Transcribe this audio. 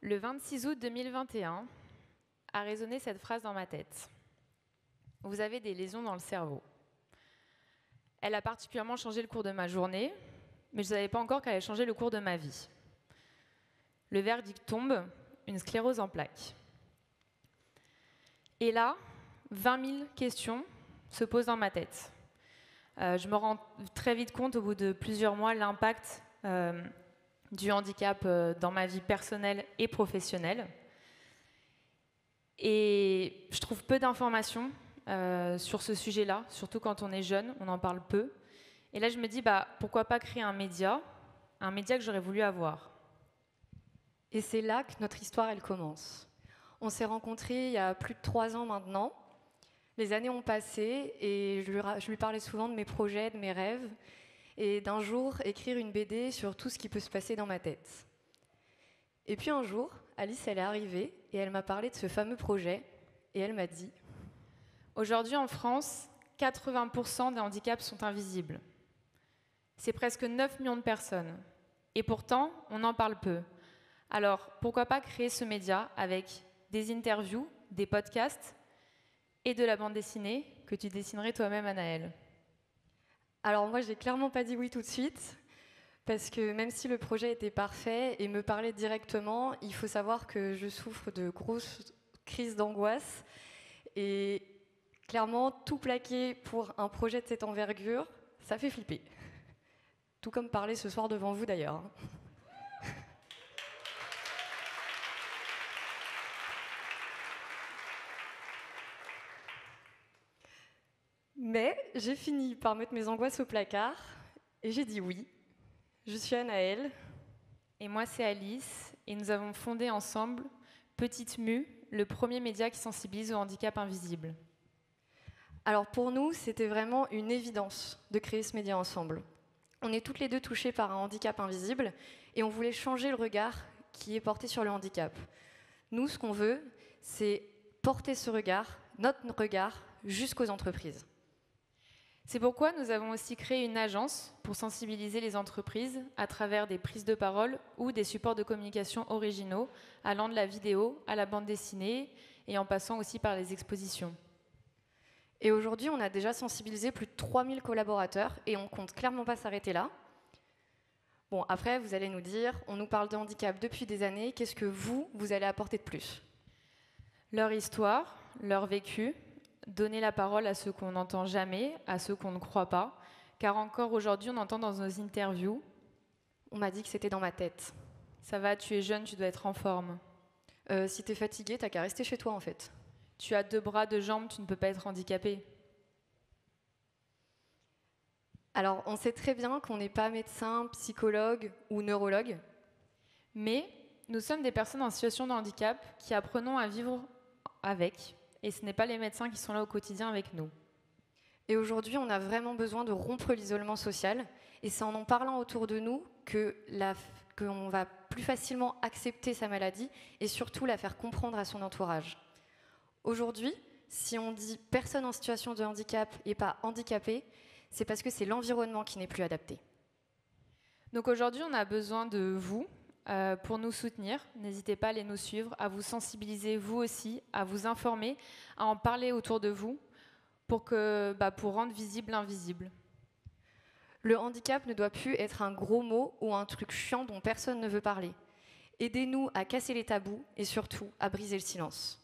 Le 26 août 2021 a résonné cette phrase dans ma tête. Vous avez des lésions dans le cerveau. Elle a particulièrement changé le cours de ma journée, mais je ne savais pas encore qu'elle allait changer le cours de ma vie. Le verdict tombe, une sclérose en plaques. Et là, 20 000 questions se posent dans ma tête. Je me rends très vite compte, au bout de plusieurs mois, l'impact du handicap dans ma vie personnelle et professionnelle. Et je trouve peu d'informations sur ce sujet-là, surtout quand on est jeune, on en parle peu. Et là, je me dis, pourquoi pas créer un média que j'aurais voulu avoir. Et c'est là que notre histoire, elle commence. On s'est rencontrés il y a plus de 3 ans maintenant. Les années ont passé et je lui parlais souvent de mes projets, de mes rêves, et d'un jour écrire une BD sur tout ce qui peut se passer dans ma tête. Et puis un jour, Alice, elle est arrivée et elle m'a parlé de ce fameux projet et elle m'a dit: aujourd'hui en France, 80% des handicaps sont invisibles. C'est presque 9 millions de personnes. Et pourtant, on en parle peu. Alors, pourquoi pas créer ce média avec des interviews, des podcasts et de la bande dessinée que tu dessinerais toi-même, Anaëlle? Alors moi, j'ai clairement pas dit oui tout de suite, parce que même si le projet était parfait et me parlait directement, il faut savoir que je souffre de grosses crises d'angoisse. Et clairement, tout plaquer pour un projet de cette envergure, ça fait flipper. Tout comme parler ce soir devant vous d'ailleurs. Mais j'ai fini par mettre mes angoisses au placard et j'ai dit oui. Je suis Anaëlle. Et moi, c'est Alice. Et nous avons fondé ensemble Petite Mue, le premier média qui sensibilise au handicap invisible. Alors pour nous, c'était vraiment une évidence de créer ce média ensemble. On est toutes les deux touchées par un handicap invisible et on voulait changer le regard qui est porté sur le handicap. Nous, ce qu'on veut, c'est porter ce regard, notre regard, jusqu'aux entreprises. C'est pourquoi nous avons aussi créé une agence pour sensibiliser les entreprises à travers des prises de parole ou des supports de communication originaux, allant de la vidéo à la bande dessinée et en passant aussi par les expositions. Et aujourd'hui, on a déjà sensibilisé plus de 3000 collaborateurs et on compte clairement pas s'arrêter là. Bon, après, vous allez nous dire, on nous parle de handicap depuis des années, qu'est-ce que vous allez apporter de plus? Leur histoire, leur vécu, donner la parole à ceux qu'on n'entend jamais, à ceux qu'on ne croit pas, car encore aujourd'hui, on entend dans nos interviews: on m'a dit que c'était dans ma tête. Ça va, tu es jeune, tu dois être en forme. Si t'es fatigué, t'as qu'à rester chez toi en fait. Tu as 2 bras, 2 jambes, tu ne peux pas être handicapé. Alors, on sait très bien qu'on n'est pas médecin, psychologue ou neurologue. Mais nous sommes des personnes en situation de handicap qui apprenons à vivre avec. Et ce n'est pas les médecins qui sont là au quotidien avec nous. Et aujourd'hui, on a vraiment besoin de rompre l'isolement social. Et c'est en parlant autour de nous qu'on va plus facilement accepter sa maladie et surtout la faire comprendre à son entourage. Aujourd'hui, si on dit personne en situation de handicap et pas handicapé, c'est parce que c'est l'environnement qui n'est plus adapté. Donc aujourd'hui, on a besoin de vous pour nous soutenir. N'hésitez pas à aller nous suivre, à vous sensibiliser vous aussi, à vous informer, à en parler autour de vous pour rendre visible l'invisible. Le handicap ne doit plus être un gros mot ou un truc chiant dont personne ne veut parler. Aidez-nous à casser les tabous et surtout à briser le silence.